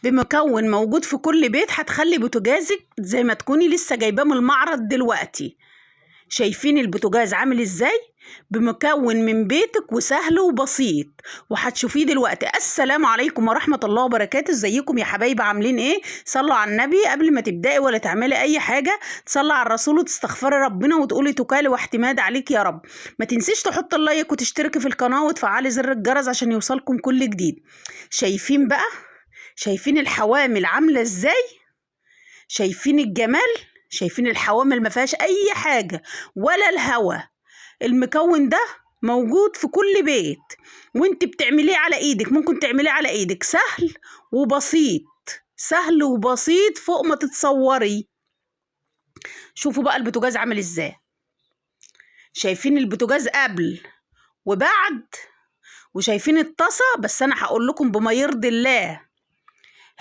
بمكون موجود في كل بيت هتخلي بوتاجازك زي ما تكوني لسه جايباه من المعرض دلوقتي. شايفين البوتاجاز عامل ازاي؟ بمكون من بيتك وسهل وبسيط، وهتشوفيه دلوقتي. السلام عليكم ورحمة الله وبركاته. ازيكم يا حبايبي؟ عاملين ايه؟ صلوا على النبي قبل ما تبدأي ولا تعملي اي حاجة. تصلي على الرسول وتستغفري ربنا وتقولي توكالي واحتماد عليك يا رب. ما تنسيش تحط اللايك وتشتركي في القناة وتفعلي زر الجرس عشان يوصلكم كل جديد. شايفين بقى؟ شايفين الحوامل عاملة ازاي؟ شايفين الجمال؟ شايفين الحوامل ما فيهاش اي حاجة ولا الهوا. المكون ده موجود في كل بيت، وانت بتعمليه على ايدك. ممكن تعمليه على ايدك، سهل وبسيط. سهل وبسيط فوق ما تتصوري. شوفوا بقى البوتاجاز عامل ازاي. شايفين البوتاجاز قبل وبعد، وشايفين الطاسة. بس انا هقول لكم بما يرضي الله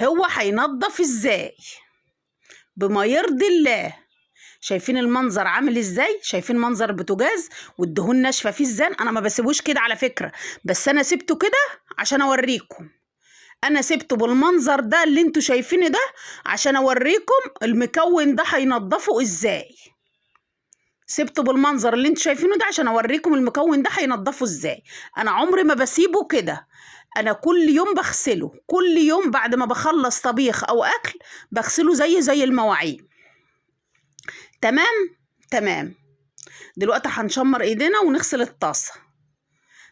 هو هينضف ازاي، بما يرضي الله. شايفين المنظر عامل ازاي؟ شايفين منظر البوتاجاز والدهون ناشفه فيه ازاي؟ انا ما بسيبوش كده على فكره، بس انا سبته كده عشان اوريكم. انا سبته بالمنظر ده اللي انتوا شايفينه ده عشان اوريكم المكون ده هينضفه ازاي. سبته بالمنظر اللي انتوا شايفينه ده عشان اوريكم المكون ده هينضفه ازاي. انا عمري ما بسيبه كده، انا كل يوم بغسله. كل يوم بعد ما بخلص طبيخ او اكل بغسله زي المواعين. تمام. تمام. دلوقتي هنشمر ايدينا ونغسل الطاسه.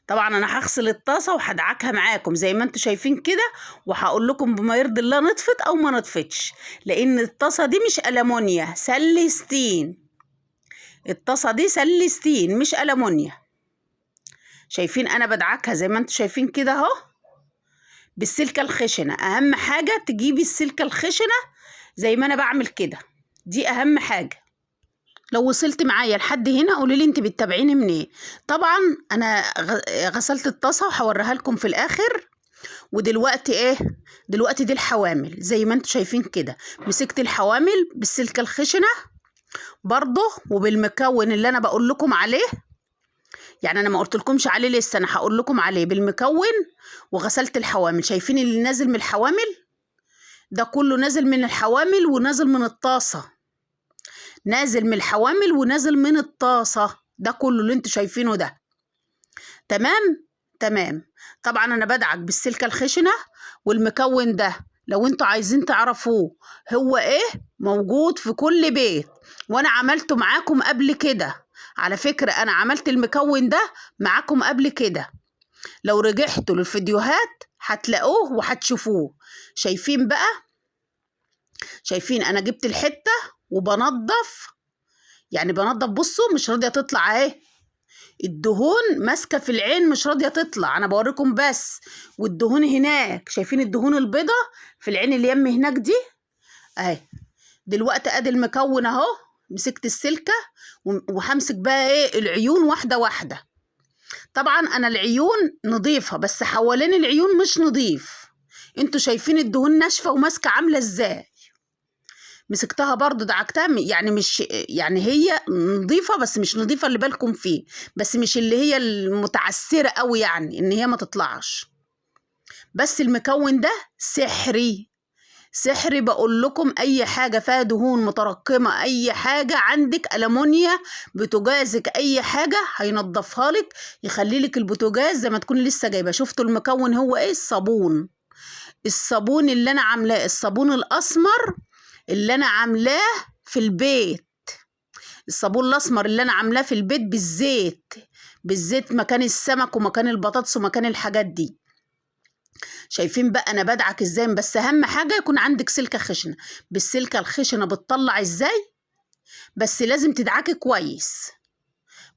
طبعا انا هغسل الطاسه وهدعكها معاكم زي ما انتوا شايفين كده، وهقول لكم بما يرضي الله نطفت او ما نطفتش، لان الطاسه دي مش ألمونيا، سلستين. الطاسه دي سلستين مش ألمونيا. شايفين انا بدعكها زي ما انتوا شايفين كده اهو، بالسلكه الخشنه. اهم حاجه تجيبي السلكه الخشنه زي ما انا بعمل كده، دي اهم حاجه. لو وصلت معايا لحد هنا قولي لي انت بتتابعيني منين. طبعا انا غسلت الطاسه وهوريها لكم في الاخر. ودلوقتي ايه؟ دلوقتي دي الحوامل زي ما انتوا شايفين كده. مسكت الحوامل بالسلكه الخشنه برضه وبالمكون اللي انا بقول لكم عليه. يعني انا ما قلت لكمش عليه لسه، انا هقول لكم عليه بالمكون. وغسلت الحوامل. شايفين اللي نازل من الحوامل ده كله؟ نازل من الحوامل ونازل من الطاسه. نازل من الحوامل ونازل من الطاسة، ده كله اللي انتوا شايفينه ده. تمام. تمام. طبعا انا بدعك بالسلكة الخشنة. والمكون ده لو انتوا عايزين تعرفوه هو ايه، موجود في كل بيت، وانا عملته معاكم قبل كده. على فكرة انا عملت المكون ده معاكم قبل كده، لو رجعتوا للفيديوهات هتلاقوه وهتشوفوه. شايفين بقى؟ شايفين انا جبت الحتة وبنضف. يعني بنضف. بصوا مش راضيه تطلع اهي، الدهون ماسكه في العين مش راضيه تطلع. انا بوريكم بس. والدهون هناك، شايفين الدهون البيضه في العين اللي يم هناك دي اهي. دلوقتي ادي المكون اهو. مسكت السلكه وهمسك بقى ايه العيون واحده واحده. طبعا انا العيون نظيفه بس حوالين العيون مش نظيف. انتوا شايفين الدهون ناشفه وماسكه عامله ازاي. مسكتها برضو دعكتها، يعني مش يعني هي نظيفة بس مش نظيفة اللي بالكم فيه، بس مش اللي هي المتعسرة قوي يعني ان هي ما تطلعش. بس المكون ده سحري. سحري بقول لكم. اي حاجة فيها دهون متراكمة، اي حاجة عندك ألمونيا، بوتاجازك، اي حاجة هينضفها لك، يخلي لك البوتاجاز زي ما تكون لسه جايبة. شفتوا المكون هو ايه؟ الصابون. الصابون اللي انا عاملاه، الصابون الاسمر اللي انا عاملاه في البيت. الصابون الاسمر اللي انا عاملاه في البيت بالزيت. بالزيت مكان السمك ومكان البطاطس ومكان الحاجات دي. شايفين بقى انا بدعك ازاي؟ بس اهم حاجه يكون عندك سلكه خشنه. بالسلكه الخشنه بتطلع ازاي؟ بس لازم تدعكي كويس.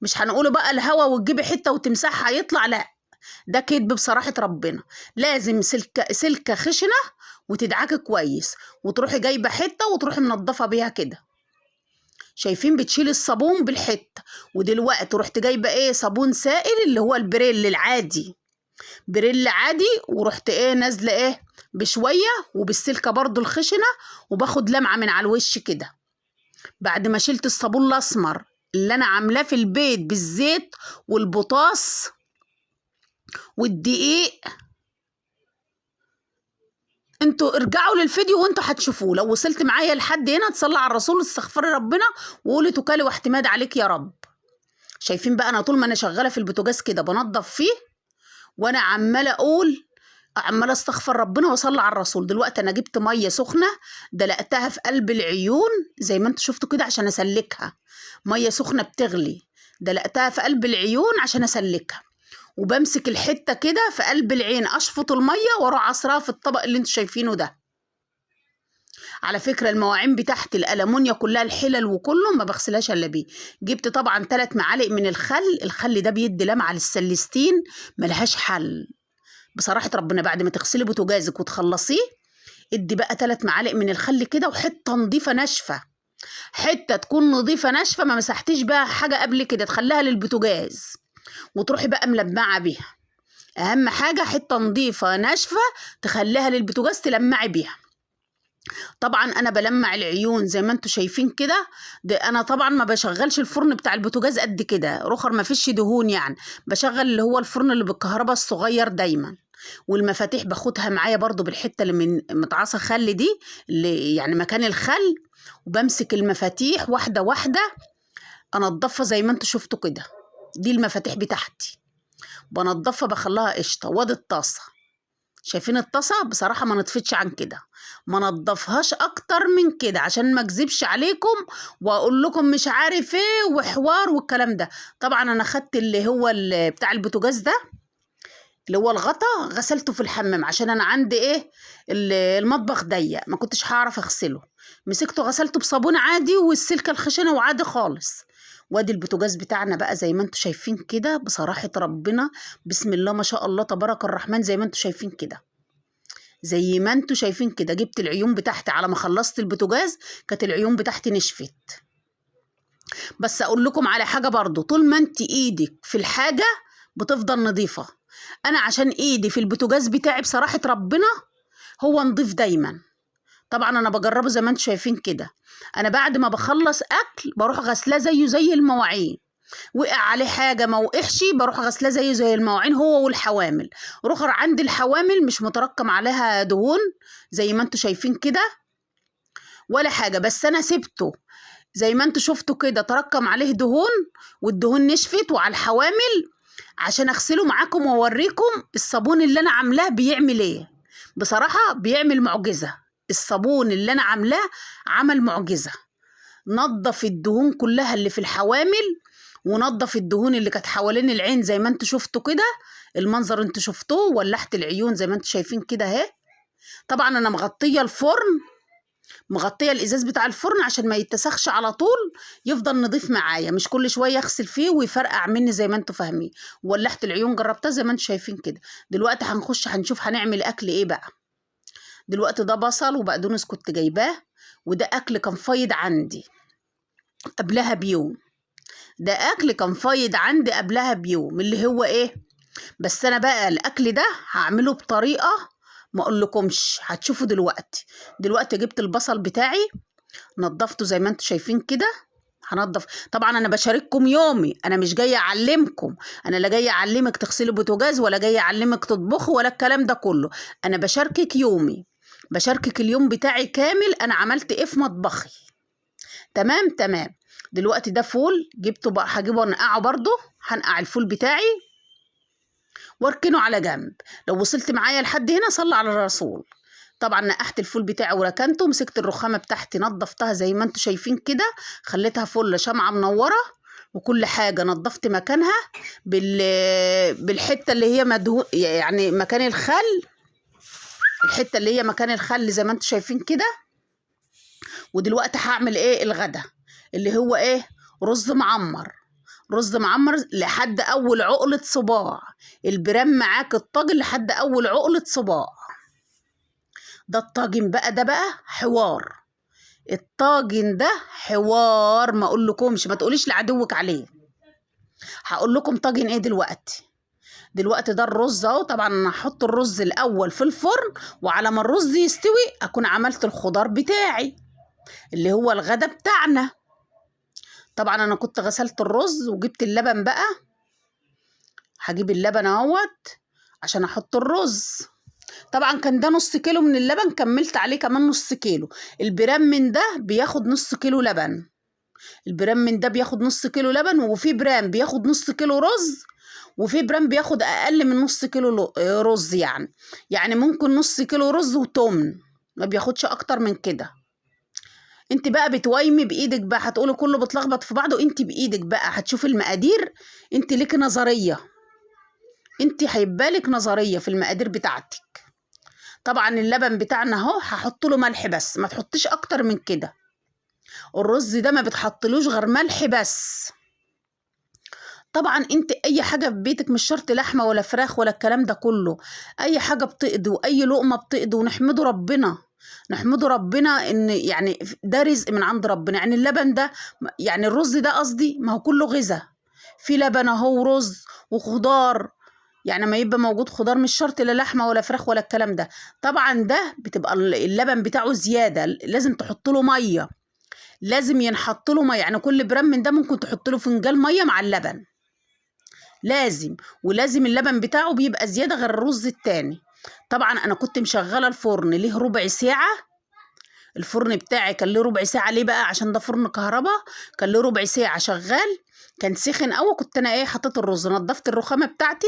مش هنقوله بقى الهوا وتجيبي حته وتمسحها يطلع، لا، ده كدب بصراحه ربنا. لازم سلكه خشنه وتدعكي كويس، وتروحي جايبه حته وتروحي منضفه بيها كده. شايفين؟ بتشيل الصابون بالحته. ودلوقتي رحت جايبه ايه؟ صابون سائل اللي هو البريل العادي. بريل عادي. ورحت ايه نازله ايه بشويه وبالسلكه برضو الخشنه، وباخد لمعه من على الوش كده. بعد ما شلت الصابون الاسمر اللي انا عاملاه في البيت بالزيت والبطاص والدقيق. انتوا ارجعوا للفيديو وانتوا هتشوفوه. لو وصلت معايا لحد هنا تصلي على الرسول واستغفري ربنا وقولي توكلي واعتماد عليك يا رب. شايفين بقى انا طول ما انا شغاله في البوتاجاز كده بنضف فيه وانا عماله اقول، عماله استغفر ربنا واصلي على الرسول. دلوقتي انا جبت ميه سخنه دلقتها في قلب العيون زي ما انتوا شفتوا كده عشان اسلكها. ميه سخنه بتغلي دلقتها في قلب العيون عشان اسلكها، وبمسك الحته كده في قلب العين اشفط الميه واروح عصرها في الطبق اللي انتوا شايفينه ده. على فكره المواعين بتاعت الالمونيا كلها الحلل وكله ما بغسلهاش الا بيه. جبت طبعا 3 معالق من الخل ده بيدي لمعه للسلستين ملهاش حل بصراحه ربنا. بعد ما تغسلي بوتاجازك وتخلصيه ادي بقى 3 معالق من الخل كده، وحته نظيفه ناشفه، حته تكون نظيفه ناشفه ما مسحتيش بقى حاجه قبل كده، تخليها للبوتاجاز وتروحي بقى ملمعه بيها. اهم حاجه حته نظيفه ناشفه تخليها للبوتاجاز تلمعي بيها. طبعا انا بلمع العيون زي ما انتوا شايفين كده. ده انا طبعا ما بشغلش الفرن بتاع البوتاجاز قد كده رخر، ما فيش دهون يعني، بشغل اللي هو الفرن اللي بالكهرباء الصغير دايما. والمفاتيح باخدها معايا برضو بالحته اللي من متعصه خل دي اللي يعني مكان الخل، وبمسك المفاتيح واحده واحده انضفها زي ما انتوا شفتوا كده. دي المفاتيح بتاعتي بنضفها بخليها قشطه. وادي الطاسه، شايفين الطاسه بصراحه ما نطفتش عن كده، ما نضفهاش اكتر من كده عشان ما اكذبش عليكم واقول لكم مش عارف ايه وحوار والكلام ده. طبعا انا خدت اللي هو بتاع البوتاجاز ده اللي هو الغطا غسلته في الحمام عشان انا عندي ايه المطبخ ضيق ما كنتش هعرف اغسله. مسكته غسلته بصابون عادي والسلكه الخشنه وعادي خالص. وادي البوتاجاز بتاعنا بقى زي ما انتوا شايفين كده بصراحه ربنا، بسم الله ما شاء الله تبارك الرحمن. زي ما انتوا شايفين كده، زي ما انتوا شايفين كده، جبت العيون بتاعتي على ما خلصت البوتاجاز كانت العيون بتاعتي نشفت. بس اقول لكم على حاجه برضو، طول ما انت ايدك في الحاجه بتفضل نظيفه. انا عشان ايدي في البوتاجاز بتاعي بصراحه ربنا هو نضيف دايما. طبعا انا بجربه زي ما انتوا شايفين كده. انا بعد ما بخلص اكل بروح غسلاه زيه زي المواعين، وقع عليه حاجه ما وقعش بروح غسلاه زيه زي المواعين هو والحوامل. رخر عندي الحوامل مش متركم عليها دهون زي ما انتوا شايفين كده ولا حاجه، بس انا سبته زي ما انتوا شفتوا كده تركم عليه دهون والدهون نشفت وعلى الحوامل عشان اغسله معاكم واوريكم الصابون اللي انا عاملاه بيعمل ايه. بصراحه بيعمل معجزه، الصابون اللي انا عاملاه عمل معجزه. نظف الدهون كلها اللي في الحوامل ونظف الدهون اللي كانت حوالين العين زي ما انتوا شفتوا كده. المنظر انتوا شفتوه، ولحت العيون زي ما انتوا شايفين كده اهي. طبعا انا مغطيه الفرن، مغطيه الازاز بتاع الفرن عشان ما يتسخش على طول، يفضل نضيف معايا مش كل شويه اغسل فيه ويفرقع مني زي ما انتوا فاهمين. ولحت العيون جربتها زي ما انتوا شايفين كده. دلوقتي هنخش هنشوف هنعمل اكل ايه بقى. دلوقتي ده بصل وبقدونس كنت جايباه، وده اكل كان فايض عندي قبلها بيوم. ده اكل كان فايض عندي قبلها بيوم اللي هو ايه. بس انا بقى الاكل ده هعمله بطريقه ما اقولكمش، هتشوفوا دلوقتي. دلوقتي جبت البصل بتاعي نضفته زي ما انتوا شايفين كده. هنضف طبعا، انا بشارككم يومي، انا مش جايه اعلمكم، انا لا جايه اعلمك تغسلي بوتاجاز ولا جايه اعلمك تطبخي ولا الكلام ده كله. انا بشاركك يومي، بشاركك اليوم بتاعي كامل انا عملت ايه في مطبخي. تمام تمام. دلوقتي ده فول جبته بقى هجيبه انقعه برضو، هنقع الفول بتاعي واركنه على جنب. لو وصلت معايا لحد هنا صلى على الرسول. طبعا نقحت الفول بتاعي وركنته، مسكت الرخامه بتاعتي نضفتها زي ما انتوا شايفين كده، خليتها فل شمعه منوره وكل حاجه نضفت مكانها بالحته اللي هي مدهون يعني مكان الخل، الحته اللي هي مكان الخل زي ما انتوا شايفين كده. ودلوقتي هعمل ايه الغدا اللي هو ايه، رز معمر. رز معمر لحد اول عقله صباع، البرام معاك الطاجن لحد اول عقله صباع. ده الطاجن بقى، ده بقى حوار. الطاجن ده حوار ما اقولكمش، ما تقوليش لعدوك عليه. هقول لكم طاجن ايه دلوقتي. دلوقتي ده الرز اهو. طبعا انا هحط الرز الاول في الفرن، وعلى ما الرز يستوي اكون عملت الخضار بتاعي اللي هو الغدا بتاعنا. طبعا انا كنت غسلت الرز وجبت اللبن بقى، هجيب اللبن اهوت عشان احط الرز. طبعا كان ده نص كيلو من اللبن، كملت عليه كمان نص كيلو. البرام من ده بياخد نص كيلو لبن، البرام من ده بياخد نص كيلو لبن، وفي برام بياخد نص كيلو رز، وفي برام بياخد اقل من نص كيلو رز. يعني ممكن نص كيلو رز وتمن، ما بياخدش اكتر من كده. انت بقى بتويمي بايدك بقى، هتقولي كله بتلخبط في بعضه، انت بايدك بقى هتشوفي المقادير. انت ليكي نظريه، انت هيبالك نظريه في المقادير بتاعتك. طبعا اللبن بتاعنا اهو هحط له ملح بس، ما تحطيش اكتر من كده. الرز ده ما بتحطلوش غير ملح بس. طبعا انت اي حاجه في بيتك، مش شرط لحمه ولا فراخ ولا الكلام ده كله، اي حاجه بتقضي واي لقمه بتقضي، ونحمده ربنا، نحمده ربنا ان يعني ده رزق من عند ربنا. يعني اللبن ده، يعني الرز ده قصدي، ما هو كله غذاء، في لبن اهو ورز وخضار. يعني ما يبقى موجود خضار، مش شرط لا لحمه ولا فراخ ولا الكلام ده. طبعا ده بتبقى اللبن بتاعه زياده، لازم تحط له ميه، لازم ينحط له ميه. يعني كل برام من ده ممكن تحط له فنجان ميه مع اللبن، لازم. ولازم اللبن بتاعه بيبقى زياده غير الرز التاني. طبعا انا كنت مشغله الفرن ليه ربع ساعه، الفرن بتاعي كان له ربع ساعه. ليه بقى؟ عشان ده فرن كهرباء، كان له ربع ساعه شغال، كان سخن قوي. كنت انا حطيت الرز، نضفت الرخامه بتاعتي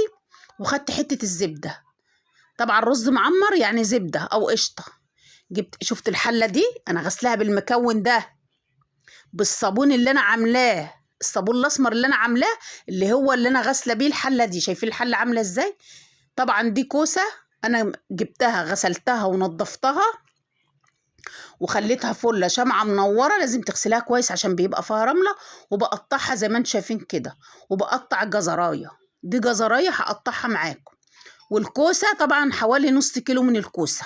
وخدت حته الزبده. طبعا الرز معمر يعني زبده او قشطه. شفت الحله دي انا غسلاها بالمكون ده، بالصابون اللي انا عاملاه، الصابون الاسمر اللي انا عاملاه، اللي هو اللي انا غاسله بيه الحله دي. شايفين الحله عامله ازاي؟ طبعا دي كوسه انا جبتها غسلتها ونضفتها وخليتها فله شمعه منوره، لازم تغسلها كويس عشان بيبقى فيها رمله. وبقطعها زي ما انتم شايفين كده، وبقطع جزرايه، دي جزرايه هقطعها معاكم. والكوسه طبعا حوالي نص كيلو من الكوسه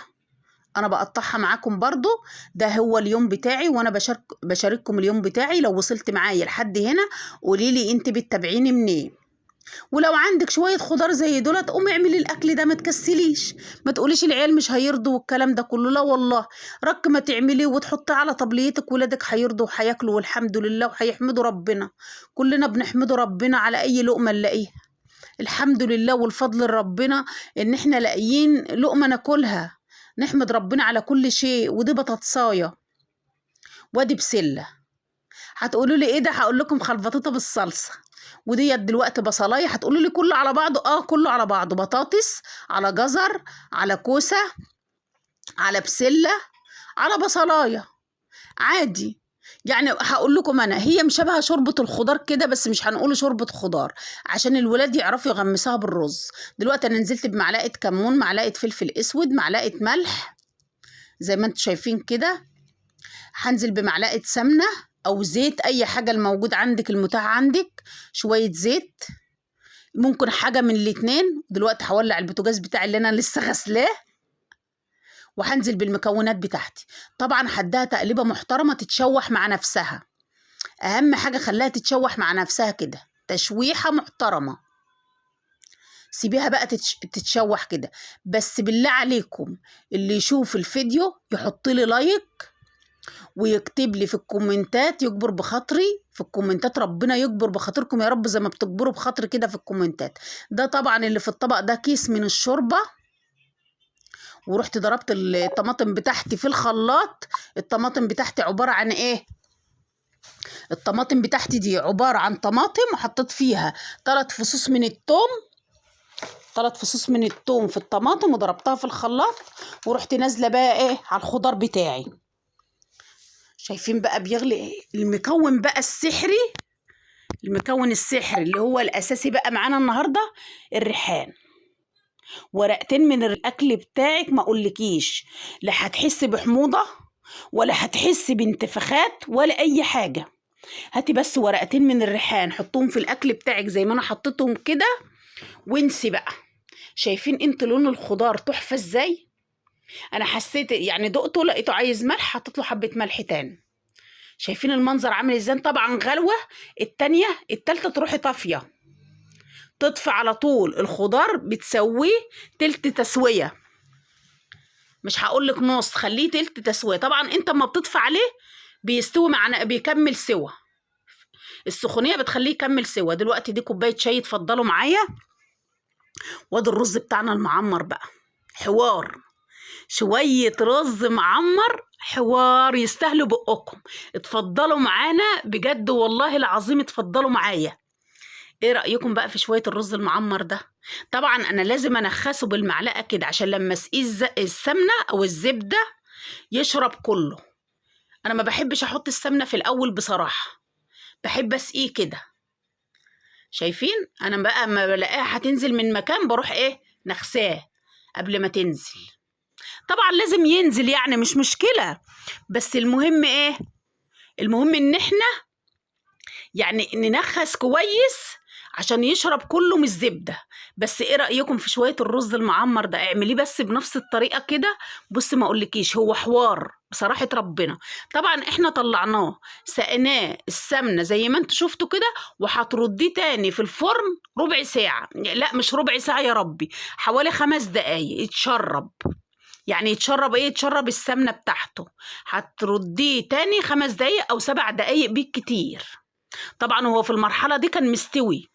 انا بقطعها معاكم برضو. ده هو اليوم بتاعي، وانا بشارككم اليوم بتاعي. لو وصلت معايا لحد هنا قوليلي انت بتتابعيني منين. ولو عندك شويه خضار زي دولت قومي اعملي الاكل ده، ما تكسليش، ما تقوليش العيال مش هيرضوا والكلام ده كله، لا والله. رك ما تعمليه وتحطيه على طبليتك، ولادك هيرضوا وهياكلوا والحمد لله وهيحمدوا ربنا. كلنا بنحمدوا ربنا على اي لقمه نلاقيها، الحمد لله والفضل لربنا ان احنا لاقيين لقمه ناكلها. نحمد ربنا على كل شيء. ودي بطاطسايه، وادي بسله. هتقولوا لي ايه ده؟ هقول لكم خلطتها بالصلصه. وديت دلوقتي بصلايه. هتقولوا لي كله على بعضه؟ كله على بعضه، بطاطس على جزر على كوسه على بسله على بصلايه، عادي. يعني هقول لكم انا، هي مشابهه شوربه الخضار كده، بس مش هنقول شوربه خضار عشان الولاد يعرفوا يغمسوها بالرز. دلوقتي انا نزلت بمعلقه كمون، معلقه فلفل اسود، معلقه ملح زي ما انتم شايفين كده. هنزل بمعلقه سمنه او زيت، اي حاجه الموجود عندك المتاح عندك، شويه زيت، ممكن حاجه من الاتنين. دلوقتي هولع البوتاجاز بتاعي اللي انا لسه غسلاه، وهنزل بالمكونات بتاعتي. طبعا هديها تقليبه محترمه تتشوح مع نفسها، اهم حاجه خليها تتشوح مع نفسها كده تشويحه محترمه. سيبيها بقى تتشوح كده. بس بالله عليكم اللي يشوف الفيديو يحط لي لايك ويكتب لي في الكومنتات، يجبر بخاطري في الكومنتات. ربنا يجبر بخاطركم يا رب زي ما بتجبروا بخاطري كده في الكومنتات. ده طبعا اللي في الطبق ده كيس من الشوربه، ورحت ضربت الطماطم بتاعتي في الخلاط. الطماطم بتاعتي عباره عن ايه؟ الطماطم بتاعتي دي عباره عن طماطم، وحطيت فيها 3 فصوص من الثوم، 3 فصوص من الثوم في الطماطم، وضربتها في الخلاط. ورحت نازله بقى على الخضار بتاعي. شايفين بقى بيغلي المكون بقى السحري، المكون السحري اللي هو الاساسي بقى معانا النهارده، الريحان. ورقتين من الاكل بتاعك ما اقولكيش، لا هتحسي بحموضه ولا هتحسي بانتفاخات ولا اي حاجه. هاتي بس ورقتين من الريحان حطوهم في الاكل بتاعك زي ما انا حطيتهم كده، وانسي بقى. شايفين انت لون الخضار تحفه ازاي؟ انا حسيت يعني دقته لقيته عايز ملح، حطيت له حبه ملح تاني. شايفين المنظر عامل ازاي؟ طبعا غلوه. التانيه التالته تروحي طافيه، تطفي على طول الخضار، بتسويه تلت تسويه، مش هقولك نص، خليه تلت تسويه. طبعا انت اما بتطفي عليه بيستوي معنا، بيكمل سوا، السخونيه بتخليه يكمل سوا. دلوقتي دي كوبايه شاي اتفضلوا معايا. وادي الرز بتاعنا المعمر بقى. حوار. شوية رز معمر حوار، يستاهلوا بقكم. اتفضلوا معانا بجد والله العظيم، اتفضلوا معايا. ايه رأيكم بقى في شوية الرز المعمر ده؟ طبعا انا لازم انخسه بالمعلقة كده عشان لما اسقيه السمنة او الزبدة يشرب كله. انا ما بحبش احط السمنة في الاول بصراحة، بحب اسقيه كده. شايفين؟ انا بقى ما بلاقيها هتنزل من مكان بروح ايه نخساه قبل ما تنزل. طبعا لازم ينزل يعني مش مشكلة، بس المهم ايه؟ المهم ان احنا يعني ننخس كويس عشان يشرب كله من الزبدة. بس ايه رأيكم في شوية الرز المعمر ده؟ اعمليه بس بنفس الطريقة كده. بص ما اقولكيش، هو حوار بصراحة ربنا. طبعا احنا طلعناه سقناه السمنة زي ما انتوا شفتوا كده، وهترديه تاني في الفرن ربع ساعة. لا مش ربع ساعة يا ربي، حوالي 5 دقايق يتشرب. يعني يتشرب ايه؟ يتشرب السمنة بتاعته. هترديه تاني 5 دقايق او 7 دقايق بالكتير. طبعا هو في المرحلة دي كان مستوي،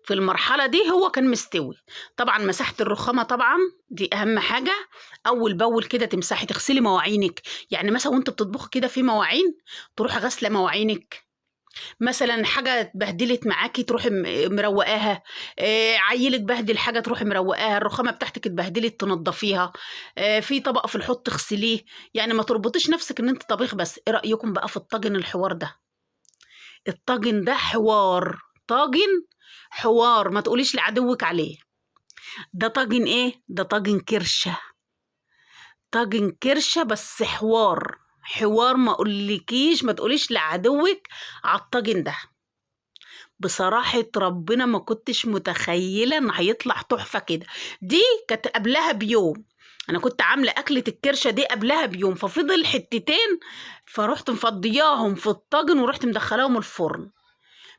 في المرحلة دي هو كان مستوي. طبعا مساحة الرخامة طبعا دي أهم حاجة. أول بأول كده تمسحي، تغسلي مواعينك. يعني مثلا وانت بتطبخي كده في مواعين، تروحي غاسلة مواعينك. مثلا حاجة اتبهدلت معاكي تروحي مروقاها. عيلك بهدل حاجة تروحي مروقاها. الرخامة بتاعتك اتبهدلت تنضفيها. في طبق في الحوض تغسليه. يعني ما تربطيش نفسك ان انت طبيخ بس. ايه رأيكم بقى في الطاجن الحوار ده؟ الطاجن ده حوار، طاجن حوار، ما تقوليش لعدوك عليه. ده طاجن ايه؟ ده طاجن كرشة. طاجن كرشة بس حوار، حوار ما اقولكيش، ما تقوليش لعدوك على الطاجن ده. بصراحة ربنا ما كنتش متخيلة ان هيطلع تحفة كده. دي كانت قبلها بيوم، انا كنت عاملة اكلة الكرشة دي قبلها بيوم، ففضل حتتين فرحت مفضياهم في الطاجن ورحت مدخلاهم الفرن.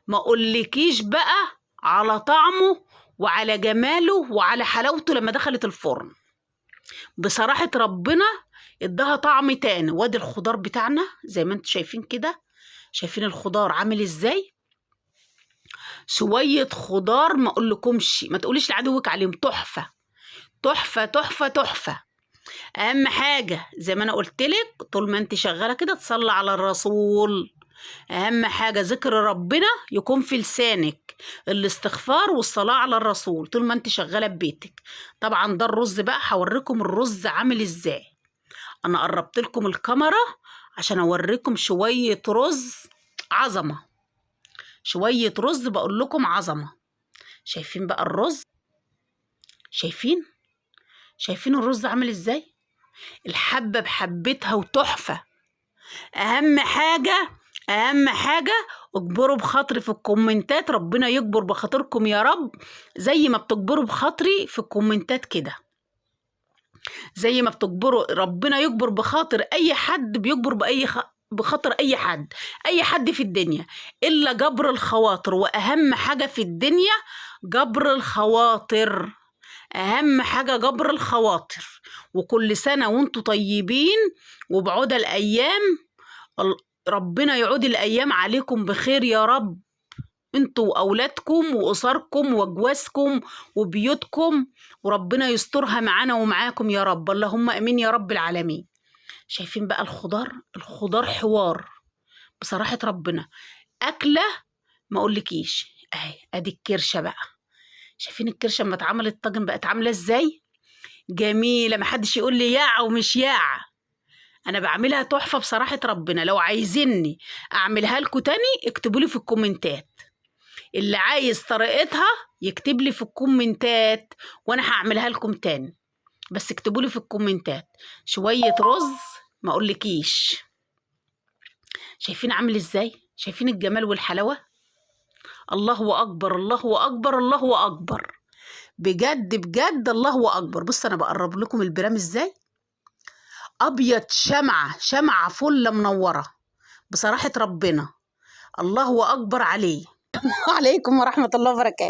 ما اقولكيش بقى على طعمه وعلى جماله وعلى حلاوته لما دخلت الفرن. بصراحة ربنا اداها طعم تاني. وادي الخضار بتاعنا زي ما انتم شايفين كده. شايفين الخضار عامل ازاي؟ شوية خضار ما اقولكمش، ما تقوليش لعدوك عليهم. تحفة تحفة تحفة تحفة. اهم حاجة زي ما انا قلتلك، طول ما انت شغالة كده تصلي على الرسول. اهم حاجة ذكر ربنا يكون في لسانك، الاستغفار والصلاة على الرسول طول ما انت شغالة ببيتك. طبعا ده الرز بقى، هوريكم الرز عامل ازاي. انا قربت لكم الكاميرا عشان اوريكم شوية رز عظمة. شوية رز بقول لكم عظمة. شايفين بقى الرز؟ شايفين؟ شايفين الرز عامل ازاي؟ الحبة بحبتها وتحفة. اهم حاجة، اهم حاجة اجبروا بخاطري في الكومنتات، ربنا يجبر بخاطركم يا رب زي ما بتجبروا بخاطري في الكومنتات كده. زي ما بتجبروا ربنا يجبر بخاطر اي حد، بيجبر بخاطر اي حد، اي حد في الدنيا، الا جبر الخواطر. واهم حاجة في الدنيا جبر الخواطر. اهم حاجة جبر الخواطر. وكل سنة وانتوا طيبين وبعود الايام. ربنا يعود الأيام عليكم بخير يا رب، انتوا وأولادكم وأسركم وجوازكم وبيوتكم، وربنا يسترها معانا ومعاكم يا رب. اللهم أمين يا رب العالمين. شايفين بقى الخضار؟ الخضار حوار بصراحة ربنا. أكلة ما أقولكيش. أهي أدي الكرشة بقى. شايفين الكرشة لما اتعملت طاجن بقت عاملة إزاي؟ جميلة، محدش يقول لي ياعة ومش ياعة. انا بعملها تحفه بصراحه ربنا. لو عايزيني اعملها لكم تاني اكتبوا لي في الكومنتات. اللي عايز طريقتها يكتب لي في الكومنتات وانا هعملها لكم تاني. بس اكتبوا لي في الكومنتات. شويه رز ما اقولكيش. شايفين عامل ازاي؟ شايفين الجمال والحلاوه؟ الله اكبر الله اكبر الله اكبر. بجد بجد الله اكبر. بص انا بقرب لكم البرام ازاي. ابيض شمعة شمعة فل منورة بصراحة ربنا. الله اكبر عليه. وعليكم ورحمة الله وبركاته.